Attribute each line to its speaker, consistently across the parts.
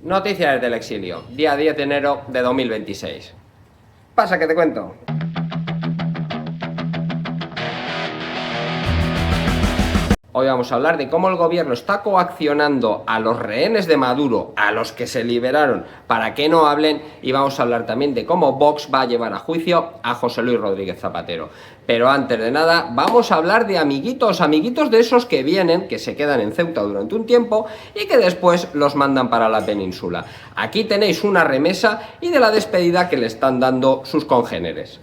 Speaker 1: Noticias del exilio, día 10 de enero de 2026. Pasa que te cuento. Hoy vamos a hablar de cómo el gobierno está coaccionando a los rehenes de Maduro, a los que se liberaron, para que no hablen, y vamos a hablar también de cómo Vox va a llevar a juicio a José Luis Rodríguez Zapatero. Pero antes de nada, vamos a hablar de amiguitos de esos que vienen, que se quedan en Ceuta durante un tiempo y que después los mandan para la península. Aquí tenéis una remesa y de la despedida que le están dando sus congéneres.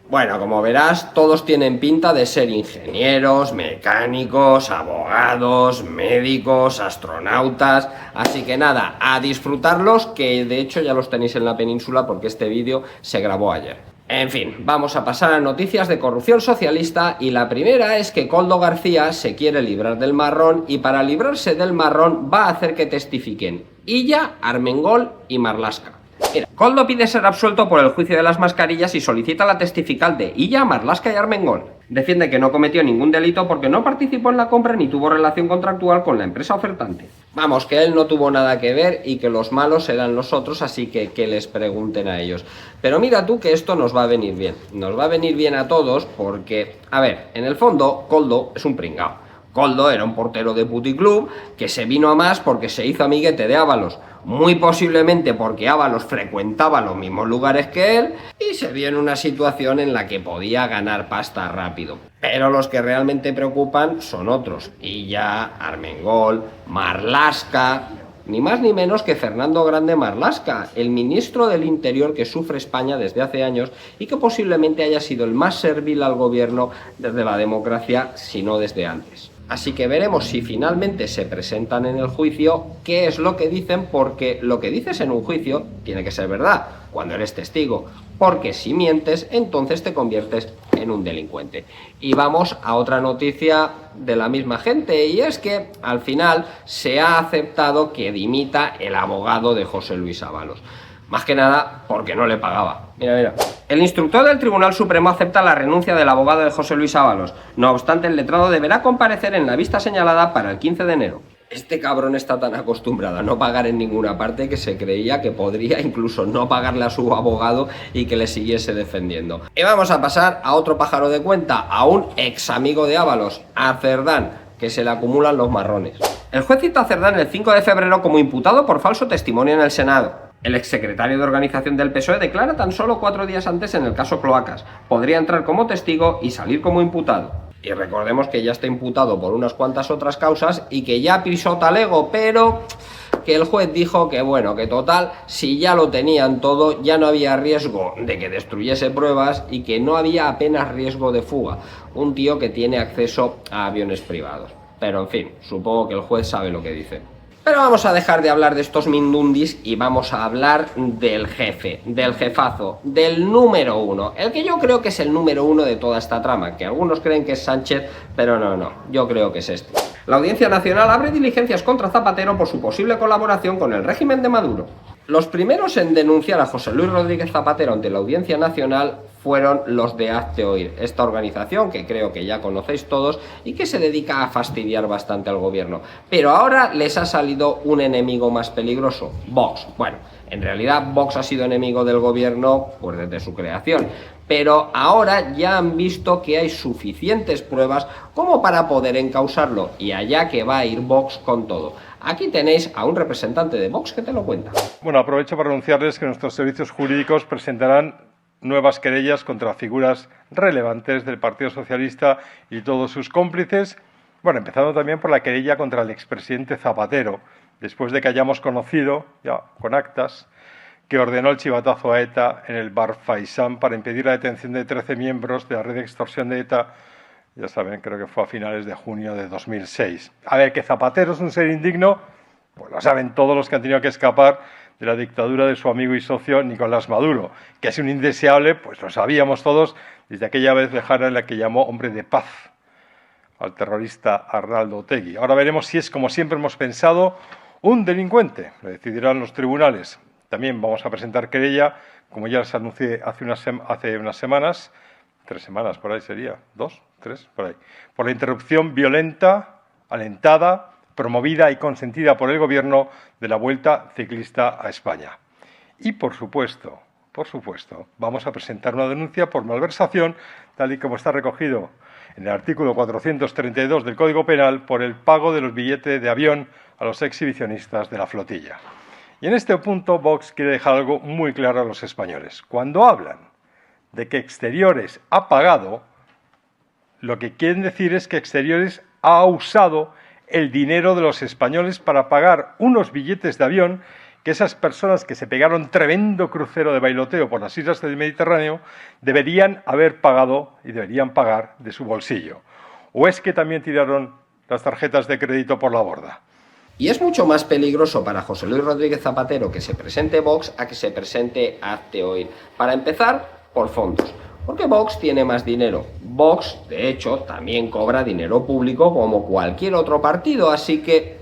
Speaker 1: Bueno, como verás, todos tienen pinta de ser ingenieros, mecánicos, abogados, médicos, astronautas, así que nada, a disfrutarlos, que de hecho ya los tenéis en la península porque este vídeo se grabó ayer. En fin, vamos a pasar a noticias de corrupción socialista y la primera es que Koldo García se quiere librar del marrón y para librarse del marrón va a hacer que testifiquen Illa, Armengol y Marlaska. Mira, Koldo pide ser absuelto por el juicio de las mascarillas y solicita la testifical de Illa, Marlaska y Armengol. Defiende que no cometió ningún delito porque no participó en la compra ni tuvo relación contractual con la empresa ofertante. Vamos, que él no tuvo nada que ver y que los malos eran los otros, así que les pregunten a ellos. Pero mira tú que esto nos va a venir bien. Nos va a venir bien a todos porque, a ver, en el fondo, Koldo es un pringao. Koldo era un portero de puticlub que se vino a más porque se hizo amiguete de Ábalos, muy posiblemente porque Ábalos frecuentaba los mismos lugares que él y se vio en una situación en la que podía ganar pasta rápido. Pero los que realmente preocupan son otros, Illa, Armengol, Marlaska, ni más ni menos que Fernando Grande Marlaska, el ministro del Interior que sufre España desde hace años y que posiblemente haya sido el más servil al gobierno desde la democracia, si no desde antes. Así que veremos si finalmente se presentan en el juicio qué es lo que dicen, porque lo que dices en un juicio tiene que ser verdad cuando eres testigo, porque si mientes entonces te conviertes en un delincuente. Y vamos a otra noticia de la misma gente, y es que al final se ha aceptado que dimita el abogado de José Luis Ábalos. Más que nada porque no le pagaba. Mira. El instructor del Tribunal Supremo acepta la renuncia del abogado de José Luis Ábalos. No obstante, el letrado deberá comparecer en la vista señalada para el 15 de enero. Este cabrón está tan acostumbrado a no pagar en ninguna parte que se creía que podría incluso no pagarle a su abogado y que le siguiese defendiendo. Y vamos a pasar a otro pájaro de cuenta, a un ex amigo de Ábalos, a Cerdán, que se le acumulan los marrones. El juez cita a Cerdán el 5 de febrero como imputado por falso testimonio en el Senado. El exsecretario de organización del PSOE declara tan solo 4 días antes en el caso Cloacas. Podría entrar como testigo y salir como imputado. Y recordemos que ya está imputado por unas cuantas otras causas y que ya pisó talego, pero que el juez dijo que bueno, que total, si ya lo tenían todo, ya no había riesgo de que destruyese pruebas y que no había apenas riesgo de fuga. Un tío que tiene acceso a aviones privados. Pero en fin, supongo que el juez sabe lo que dice. Pero vamos a dejar de hablar de estos mindundis y vamos a hablar del jefe, del jefazo, del número uno. El que yo creo que es el número uno de toda esta trama, que algunos creen que es Sánchez, pero no, yo creo que es este. La Audiencia Nacional abre diligencias contra Zapatero por su posible colaboración con el régimen de Maduro. Los primeros en denunciar a José Luis Rodríguez Zapatero ante la Audiencia Nacional fueron los de Hazte Oír, esta organización que creo que ya conocéis todos y que se dedica a fastidiar bastante al gobierno. Pero ahora les ha salido un enemigo más peligroso, Vox. Bueno, en realidad Vox ha sido enemigo del gobierno pues desde su creación, pero ahora ya han visto que hay suficientes pruebas como para poder encausarlo, y allá que va a ir Vox con todo. Aquí tenéis a un representante de Vox que te lo cuenta.
Speaker 2: Bueno, aprovecho para anunciarles que nuestros servicios jurídicos presentarán nuevas querellas contra figuras relevantes del Partido Socialista y todos sus cómplices. Bueno, empezando también por la querella contra el expresidente Zapatero, después de que hayamos conocido, ya con actas, que ordenó el chivatazo a ETA en el Bar Faisán para impedir la detención de 13 miembros de la red de extorsión de ETA. Ya saben, creo que fue a finales de junio de 2006. A ver, que Zapatero es un ser indigno, pues lo saben todos los que han tenido que escapar de la dictadura de su amigo y socio Nicolás Maduro. Que es un indeseable, pues lo sabíamos todos desde aquella vez lejana en la que llamó hombre de paz al terrorista Arnaldo Otegi. Ahora veremos si es, como siempre hemos pensado, un delincuente. Lo decidirán los tribunales. También vamos a presentar querella, como ya les anuncié hace unas semanas, 3 semanas por ahí sería, 2, 3, por ahí, por la interrupción violenta, alentada, promovida y consentida por el Gobierno de la Vuelta Ciclista a España. Y por supuesto, vamos a presentar una denuncia por malversación, tal y como está recogido en el artículo 432 del Código Penal, por el pago de los billetes de avión a los exhibicionistas de la flotilla. Y en este punto Vox quiere dejar algo muy claro a los españoles. Cuando hablan de que Exteriores ha pagado, lo que quieren decir es que Exteriores ha usado el dinero de los españoles para pagar unos billetes de avión que esas personas que se pegaron tremendo crucero de bailoteo por las islas del Mediterráneo deberían haber pagado y deberían pagar de su bolsillo. ¿O es que también tiraron las tarjetas de crédito por la borda?
Speaker 1: Y es mucho más peligroso para José Luis Rodríguez Zapatero que se presente Vox a que se presente Hazte Oír. Para empezar, por fondos. Porque Vox tiene más dinero. Vox, de hecho, también cobra dinero público como cualquier otro partido, así que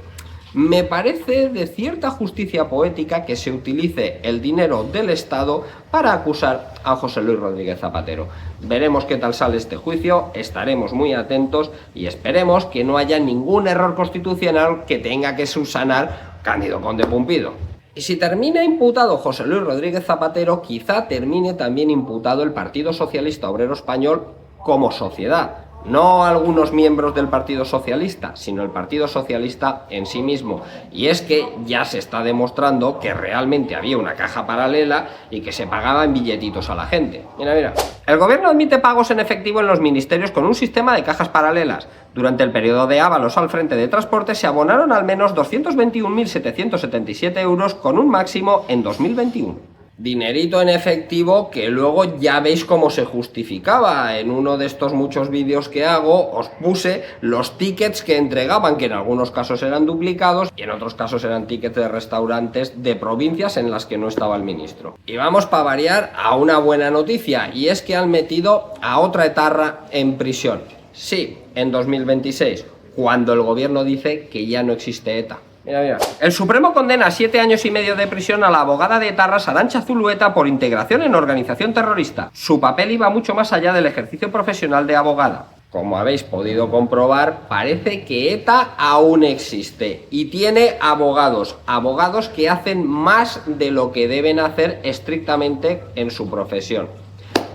Speaker 1: me parece de cierta justicia poética que se utilice el dinero del Estado para acusar a José Luis Rodríguez Zapatero. Veremos qué tal sale este juicio, estaremos muy atentos y esperemos que no haya ningún error constitucional que tenga que subsanar Cándido Conde Pumpido. Y si termina imputado José Luis Rodríguez Zapatero, quizá termine también imputado el Partido Socialista Obrero Español como sociedad. No algunos miembros del Partido Socialista, sino el Partido Socialista en sí mismo. Y es que ya se está demostrando que realmente había una caja paralela y que se pagaba en billetitos a la gente. Mira. El gobierno admite pagos en efectivo en los ministerios con un sistema de cajas paralelas. Durante el periodo de Ábalos al frente de Transporte se abonaron al menos 221.777 euros con un máximo en 2021. Dinerito en efectivo que luego ya veis cómo se justificaba. En uno de estos muchos vídeos que hago os puse los tickets que entregaban, que en algunos casos eran duplicados y en otros casos eran tickets de restaurantes de provincias en las que no estaba el ministro. Y vamos para variar a una buena noticia, y es que han metido a otra etarra en prisión. Sí, en 2026, cuando el gobierno dice que ya no existe ETA. Mira. El Supremo condena a 7 años y medio de prisión a la abogada de etarras Arantxa Zulueta por integración en organización terrorista. Su papel iba mucho más allá del ejercicio profesional de abogada. Como habéis podido comprobar, parece que ETA aún existe y tiene abogados que hacen más de lo que deben hacer estrictamente en su profesión.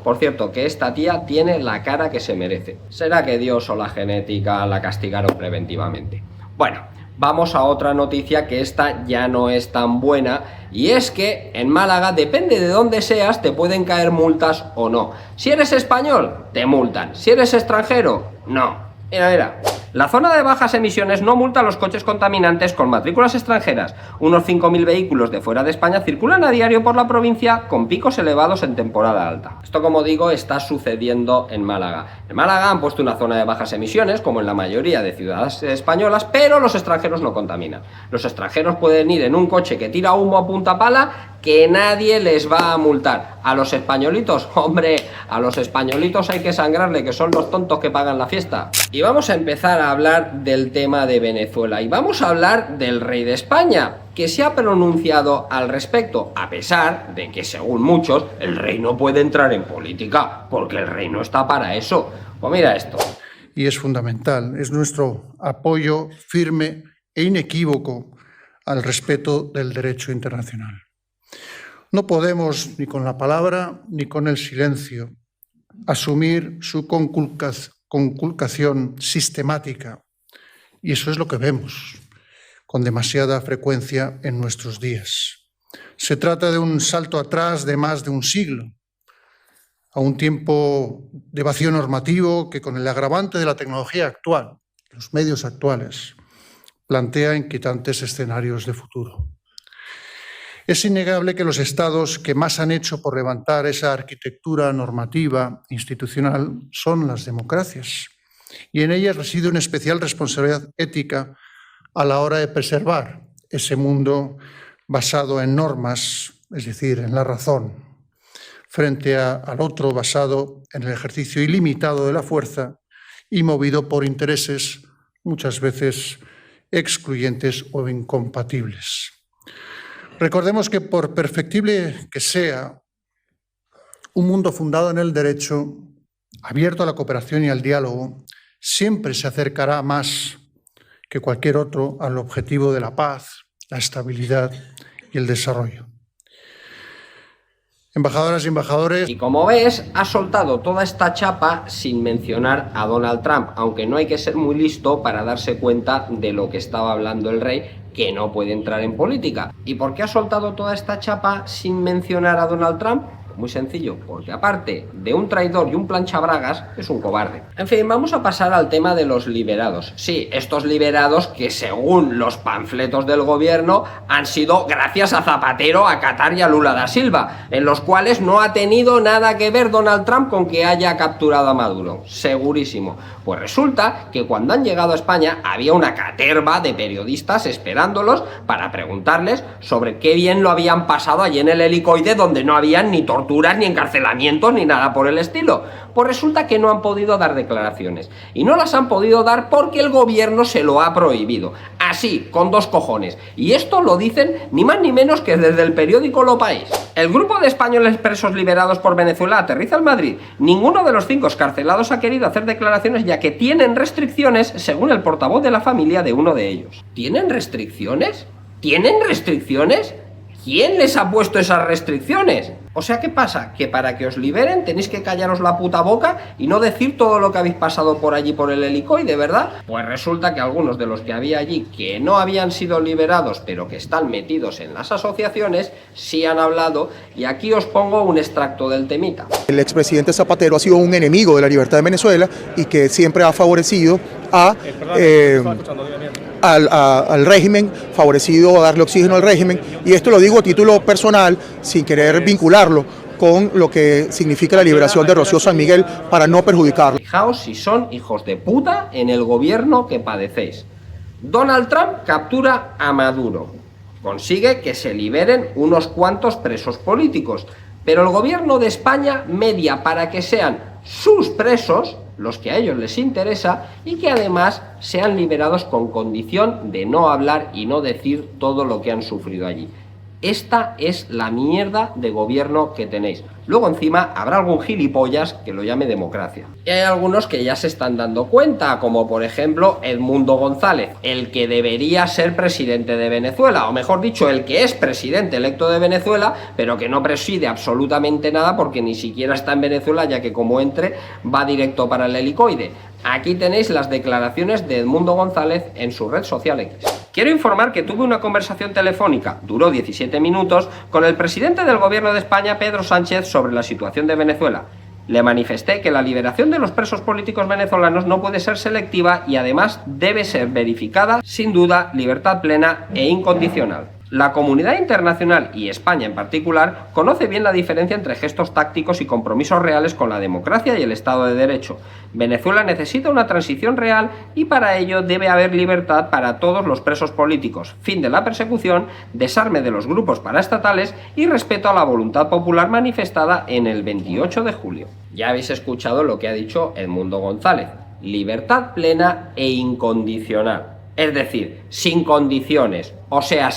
Speaker 1: Por cierto, que esta tía tiene la cara que se merece. ¿Será que Dios o la genética la castigaron preventivamente? Bueno, vamos a otra noticia, que esta ya no es tan buena, y es que en Málaga, depende de dónde seas, te pueden caer multas o no. Si eres español, te multan. Si eres extranjero, no. Mira. La zona de bajas emisiones no multa a los coches contaminantes con matrículas extranjeras. Unos 5.000 vehículos de fuera de España circulan a diario por la provincia con picos elevados en temporada alta. Esto, como digo, está sucediendo en Málaga. En Málaga han puesto una zona de bajas emisiones, como en la mayoría de ciudades españolas, pero los extranjeros no contaminan. Los extranjeros pueden ir en un coche que tira humo a punta pala, que nadie les va a multar. A los españolitos, hombre, a los españolitos hay que sangrarle, que son los tontos que pagan la fiesta. Y vamos a empezar a hablar del tema de Venezuela, y vamos a hablar del rey de España, que se ha pronunciado al respecto, a pesar de que, según muchos, el rey no puede entrar en política, porque el rey no está para eso. Pues mira esto.
Speaker 3: Y es fundamental, es nuestro apoyo firme e inequívoco al respeto del derecho internacional. No podemos, ni con la palabra ni con el silencio, asumir su conculcación sistemática, y eso es lo que vemos con demasiada frecuencia en nuestros días. Se trata de un salto atrás de más de un siglo, a un tiempo de vacío normativo que, con el agravante de la tecnología actual, los medios actuales, plantea inquietantes escenarios de futuro. Es innegable que los estados que más han hecho por levantar esa arquitectura normativa institucional son las democracias, y en ellas reside una especial responsabilidad ética a la hora de preservar ese mundo basado en normas, es decir, en la razón, frente al otro basado en el ejercicio ilimitado de la fuerza y movido por intereses muchas veces excluyentes o incompatibles. Recordemos que por perfectible que sea, un mundo fundado en el derecho, abierto a la cooperación y al diálogo, siempre se acercará más que cualquier otro al objetivo de la paz, la estabilidad y el desarrollo. Embajadoras y embajadores.
Speaker 1: Y como ves, ha soltado toda esta chapa sin mencionar a Donald Trump, aunque no hay que ser muy listo para darse cuenta de lo que estaba hablando el rey, que no puede entrar en política. ¿Y por qué ha soltado toda esta chapa sin mencionar a Donald Trump? Muy sencillo, porque aparte de un traidor y un planchabragas, es un cobarde. En fin, vamos a pasar al tema de los liberados. Sí, estos liberados que según los panfletos del gobierno han sido gracias a Zapatero, a Qatar y a Lula da Silva, en los cuales no ha tenido nada que ver Donald Trump con que haya capturado a Maduro, segurísimo. Pues resulta que cuando han llegado a España había una caterva de periodistas esperándolos para preguntarles sobre qué bien lo habían pasado allí en el helicoide, donde no habían ni torturas, ni encarcelamientos, ni nada por el estilo. Pues resulta que no han podido dar declaraciones. Y no las han podido dar porque el gobierno se lo ha prohibido. Así, con dos cojones. Y esto lo dicen ni más ni menos que desde el periódico Lo País. El grupo de españoles presos liberados por Venezuela aterriza en Madrid. Ninguno de los 5 excarcelados ha querido hacer declaraciones, ya que tienen restricciones, según el portavoz de la familia de uno de ellos. ¿Tienen restricciones? ¿Tienen restricciones? ¿Quién les ha puesto esas restricciones? O sea, ¿qué pasa? Que para que os liberen tenéis que callaros la puta boca y no decir todo lo que habéis pasado por allí por el helicoide, ¿verdad? Pues resulta que algunos de los que había allí que no habían sido liberados, pero que están metidos en las asociaciones, sí han hablado, y aquí os pongo un extracto del temita.
Speaker 4: El expresidente Zapatero ha sido un enemigo de la libertad de Venezuela y que siempre ha favorecido al régimen, favorecido a darle oxígeno al régimen, y esto lo digo a título personal, sin querer vincularlo con lo que significa la liberación de Rocío San Miguel para no perjudicarlo.
Speaker 1: Fijaos si son hijos de puta en el gobierno que padecéis. Donald Trump captura a Maduro, consigue que se liberen unos cuantos presos políticos, pero el gobierno de España media para que sean sus presos, los que a ellos les interesa, y que además sean liberados con condición de no hablar y no decir todo lo que han sufrido allí. Esta es la mierda de gobierno que tenéis. Luego encima habrá algún gilipollas que lo llame democracia. Y hay algunos que ya se están dando cuenta, como por ejemplo Edmundo González, el que debería ser presidente de Venezuela, o mejor dicho, el que es presidente electo de Venezuela, pero que no preside absolutamente nada porque ni siquiera está en Venezuela, ya que como entre va directo para el helicoide. Aquí tenéis las declaraciones de Edmundo González en su red social X. Quiero informar que tuve una conversación telefónica, duró 17 minutos, con el presidente del gobierno de España, Pedro Sánchez, sobre la situación de Venezuela. Le manifesté que la liberación de los presos políticos venezolanos no puede ser selectiva y además debe ser verificada, sin duda, libertad plena e incondicional. La comunidad internacional, y España en particular, conoce bien la diferencia entre gestos tácticos y compromisos reales con la democracia y el Estado de Derecho. Venezuela necesita una transición real y para ello debe haber libertad para todos los presos políticos, fin de la persecución, desarme de los grupos paraestatales y respeto a la voluntad popular manifestada en el 28 de julio. Ya habéis escuchado lo que ha dicho Edmundo González: libertad plena e incondicional. Es decir, sin condiciones, o sea,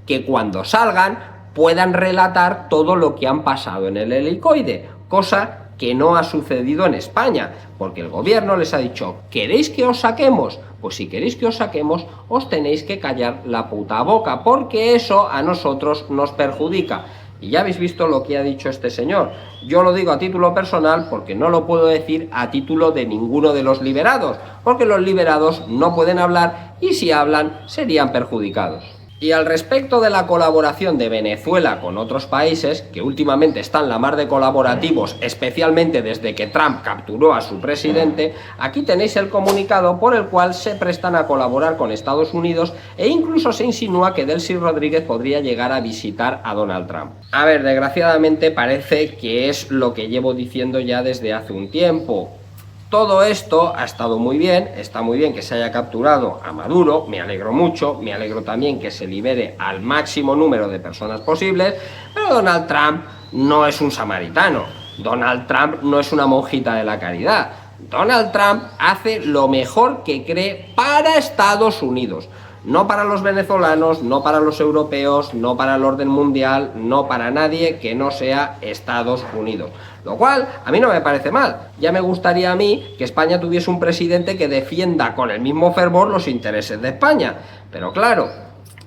Speaker 1: que cuando salgan puedan relatar todo lo que han pasado en el helicoide, cosa que no ha sucedido en España, porque el gobierno les ha dicho: ¿queréis que os saquemos? Pues si queréis que os saquemos, os tenéis que callar la puta boca, porque eso a nosotros nos perjudica. Y ya habéis visto lo que ha dicho este señor. Yo lo digo a título personal porque no lo puedo decir a título de ninguno de los liberados, porque los liberados no pueden hablar y si hablan serían perjudicados. Y al respecto de la colaboración de Venezuela con otros países, que últimamente están la mar de colaborativos, especialmente desde que Trump capturó a su presidente, aquí tenéis el comunicado por el cual se prestan a colaborar con Estados Unidos e incluso se insinúa que Delcy Rodríguez podría llegar a visitar a Donald Trump. A ver, desgraciadamente parece que es lo que llevo diciendo ya desde hace un tiempo. Todo esto ha estado muy bien, está muy bien que se haya capturado a Maduro, me alegro mucho, me alegro también que se libere al máximo número de personas posibles, pero Donald Trump no es un samaritano, Donald Trump no es una monjita de la caridad, Donald Trump hace lo mejor que cree para Estados Unidos. No para los venezolanos, no para los europeos, no para el orden mundial, no para nadie que no sea Estados Unidos. Lo cual a mí no me parece mal. Ya me gustaría a mí que España tuviese un presidente que defienda con el mismo fervor los intereses de España. Pero claro,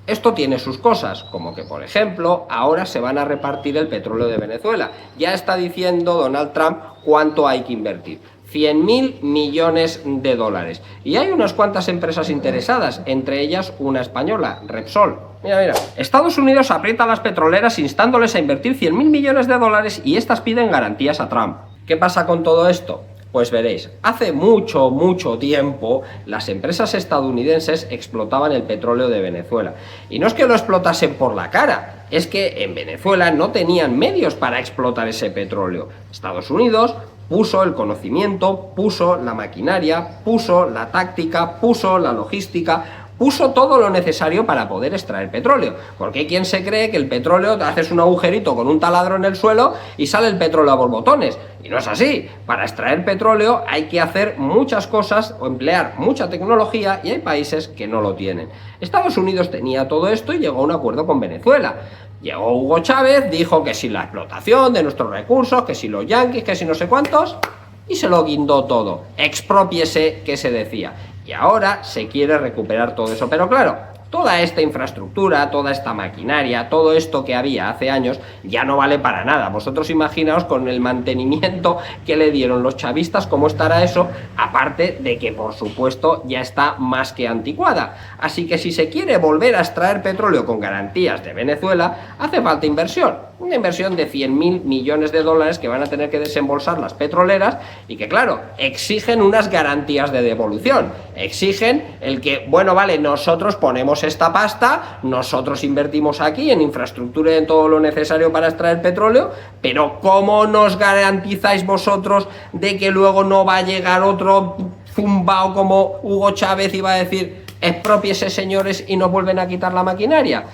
Speaker 1: esto tiene sus cosas, como que por ejemplo ahora se van a repartir el petróleo de Venezuela. Ya está diciendo Donald Trump cuánto hay que invertir. 100.000 millones de dólares. Y hay unas cuantas empresas interesadas, entre ellas una española, Repsol. Mira, mira. Estados Unidos aprieta a las petroleras instándoles a invertir 100.000 millones de dólares y estas piden garantías a Trump. ¿Qué pasa con todo esto? Pues veréis, hace mucho tiempo las empresas estadounidenses explotaban el petróleo de Venezuela. Y no es que lo explotasen por la cara, es que en Venezuela no tenían medios para explotar ese petróleo. Estados Unidos puso el conocimiento, puso la maquinaria, puso la táctica, puso la logística, puso todo lo necesario para poder extraer petróleo. Porque hay quien se cree que el petróleo, te haces un agujerito con un taladro en el suelo y sale el petróleo a borbotones. Y no es así. Para extraer petróleo hay que hacer muchas cosas o emplear mucha tecnología y hay países que no lo tienen. Estados Unidos tenía todo esto y llegó a un acuerdo con Venezuela. Llegó Hugo Chávez, dijo que si la explotación de nuestros recursos, que si los yanquis, que si no sé cuántos, y se lo guindó todo. Exprópiese, que se decía. Y ahora se quiere recuperar todo eso. Pero claro, toda esta infraestructura, toda esta maquinaria, todo esto que había hace años, ya no vale para nada. Vosotros imaginaos con el mantenimiento que le dieron los chavistas, cómo estará eso, aparte de que, por supuesto, ya está más que anticuada. Así que si se quiere volver a extraer petróleo con garantías de Venezuela, hace falta inversión. Una inversión de 100.000 millones de dólares que van a tener que desembolsar las petroleras y que, claro, exigen unas garantías de devolución. Exigen el que, bueno, vale, nosotros ponemos esta pasta, nosotros invertimos aquí en infraestructura y en todo lo necesario para extraer petróleo, pero ¿cómo nos garantizáis vosotros de que luego no va a llegar otro zumbao como Hugo Chávez y va a decir expropiese, señores, y nos vuelven a quitar la maquinaria?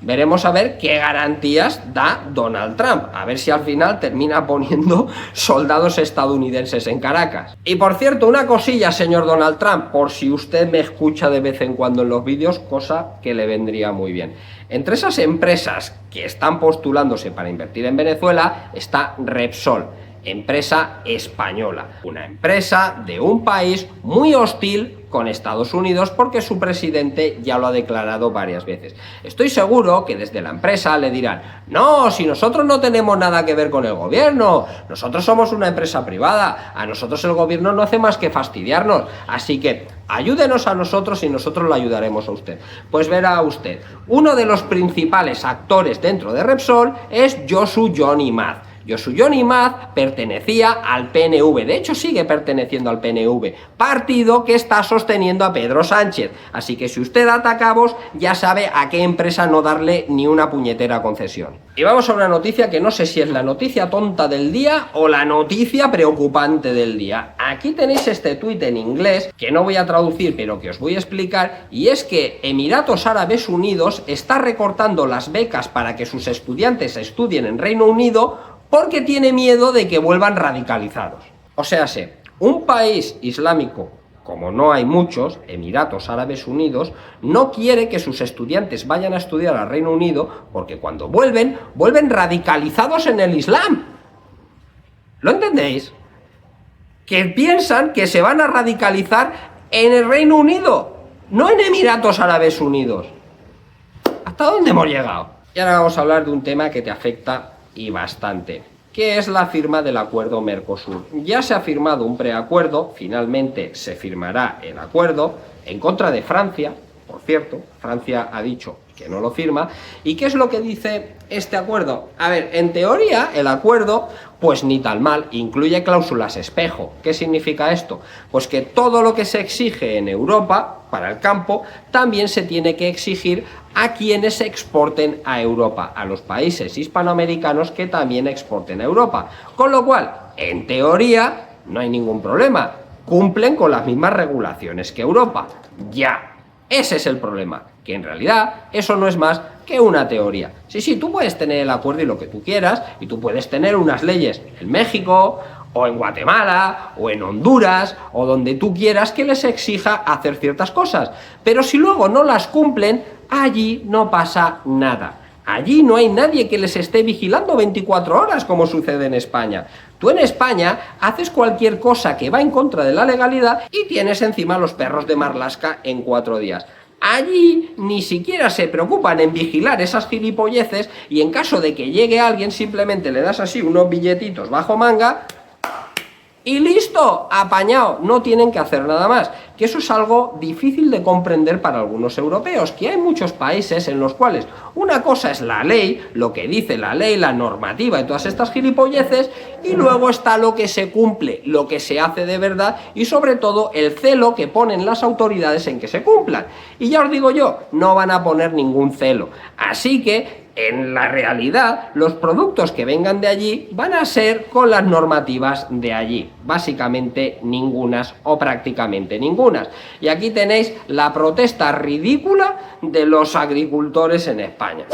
Speaker 1: Veremos a ver qué garantías da Donald Trump, a ver si al final termina poniendo soldados estadounidenses en Caracas. Y por cierto, una cosilla, señor Donald Trump, por si usted me escucha de vez en cuando en los vídeos, cosa que le vendría muy bien. Entre esas empresas que están postulándose para invertir en Venezuela está Repsol, empresa española, una empresa de un país muy hostil con Estados Unidos porque su presidente ya lo ha declarado varias veces. Estoy seguro que desde la empresa le dirán: no, si nosotros no tenemos nada que ver con el gobierno, nosotros somos una empresa privada, a nosotros el gobierno no hace más que fastidiarnos, así que ayúdenos a nosotros y nosotros le ayudaremos a usted. Pues verá usted, uno de los principales actores dentro de Repsol es Yosu Johnny Maz. Yosu Johnny Maz pertenecía al PNV, de hecho sigue perteneciendo al PNV, partido que está sosteniendo a Pedro Sánchez, así que si usted ata cabos ya sabe a qué empresa no darle ni una puñetera concesión. Y vamos a una noticia que no sé si es la noticia tonta del día o la noticia preocupante del día. Aquí tenéis este tuit en inglés, que no voy a traducir pero que os voy a explicar, y es que Emiratos Árabes Unidos está recortando las becas para que sus estudiantes estudien en Reino Unido porque tiene miedo de que vuelvan radicalizados. O sea, un país islámico, como no hay muchos, Emiratos Árabes Unidos, no quiere que sus estudiantes vayan a estudiar al Reino Unido porque cuando vuelven radicalizados en el Islam. ¿Lo entendéis? Que piensan que se van a radicalizar en el Reino Unido, no en Emiratos Árabes Unidos. ¿Hasta dónde hemos llegado? Y ahora vamos a hablar de un tema que te afecta y bastante, que es la firma del acuerdo Mercosur. Ya se ha firmado un preacuerdo, finalmente se firmará el acuerdo en contra de Francia. Por cierto, Francia ha dicho que no lo firma. ¿Y qué es lo que dice este acuerdo? A ver, en teoría el acuerdo pues ni tan mal, incluye cláusulas espejo. ¿Qué significa esto? Pues que todo lo que se exige en Europa para el campo también se tiene que exigir a quienes exporten a Europa, a los países hispanoamericanos que también exporten a Europa. Con lo cual, en teoría, no hay ningún problema, cumplen con las mismas regulaciones que Europa. Ya, ese es el problema, que en realidad eso no es más que una teoría. Sí, tú puedes tener el acuerdo y lo que tú quieras, y tú puedes tener unas leyes en México, o en Guatemala, o en Honduras, o donde tú quieras que les exija hacer ciertas cosas, pero si luego no las cumplen, allí no pasa nada. Allí no hay nadie que les esté vigilando 24 horas como sucede en España. Tú en España haces cualquier cosa que va en contra de la legalidad y tienes encima los perros de Marlaska en 4 días. Allí ni siquiera se preocupan en vigilar esas gilipolleces y en caso de que llegue alguien simplemente le das así unos billetitos bajo manga y listo, apañado, no tienen que hacer nada más. Que eso es algo difícil de comprender para algunos europeos, que hay muchos países en los cuales una cosa es la ley, lo que dice la ley, la normativa y todas estas gilipolleces, y luego está lo que se cumple, lo que se hace de verdad y sobre todo el celo que ponen las autoridades en que se cumplan. Y ya os digo yo, no van a poner ningún celo. Así que en la realidad, los productos que vengan de allí van a ser con las normativas de allí. Básicamente ningunas o prácticamente ningunas. Y aquí tenéis la protesta ridícula de los agricultores en España.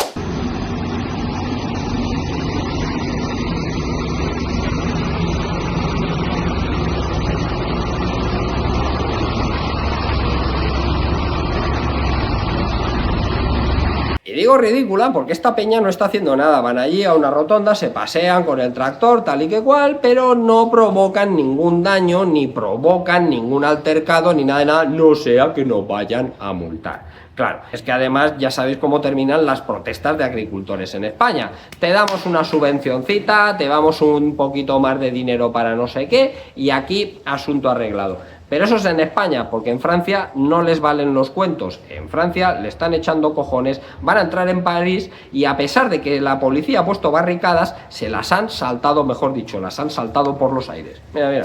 Speaker 1: Y digo ridícula porque esta peña no está haciendo nada, van allí a una rotonda, se pasean con el tractor tal y que cual, pero no provocan ningún daño, ni provocan ningún altercado, ni nada de nada, no sea que nos vayan a multar. Claro, es que además ya sabéis cómo terminan las protestas de agricultores en España. Te damos una subvencioncita, te damos un poquito más de dinero para no sé qué, y aquí asunto arreglado. Pero eso es en España, porque en Francia no les valen los cuentos. En Francia le están echando cojones, van a entrar en París y a pesar de que la policía ha puesto barricadas, se las han saltado, mejor dicho, las han saltado por los aires. Mira, mira.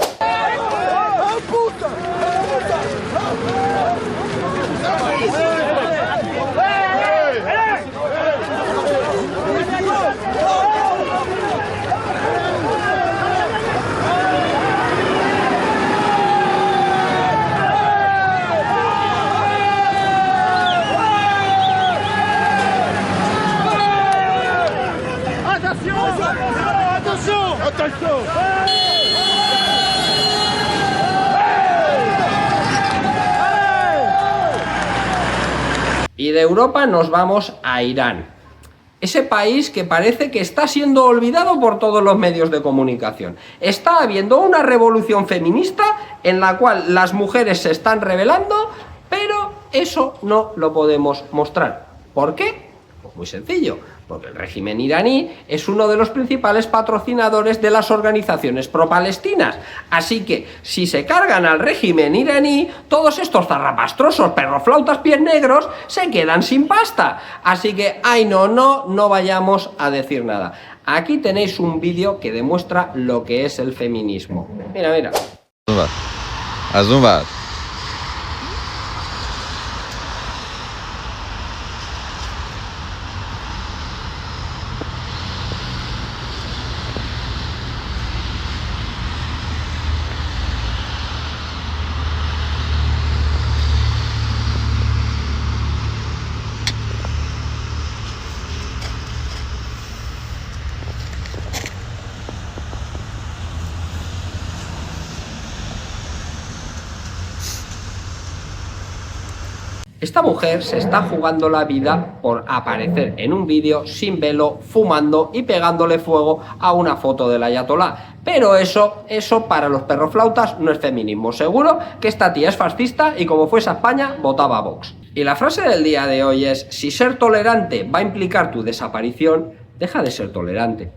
Speaker 1: Y de Europa nos vamos a Irán. Ese país que parece que está siendo olvidado por todos los medios de comunicación. Está habiendo una revolución feminista en la cual las mujeres se están rebelando, pero eso no lo podemos mostrar. ¿Por qué? Pues muy sencillo, porque el régimen iraní es uno de los principales patrocinadores de las organizaciones pro-palestinas. Así que, si se cargan al régimen iraní, todos estos zarrapastrosos, perroflautas, pies negros, se quedan sin pasta. Así que, ay no vayamos a decir nada. Aquí tenéis un vídeo que demuestra lo que es el feminismo. Mira, mira.
Speaker 5: Azumba.
Speaker 1: Esta mujer se está jugando la vida por aparecer en un vídeo sin velo, fumando y pegándole fuego a una foto del ayatolá. Pero eso para los perroflautas no es feminismo. Seguro que esta tía es fascista y como fuese a España, votaba a Vox. Y la frase del día de hoy es: si ser tolerante va a implicar tu desaparición, deja de ser tolerante.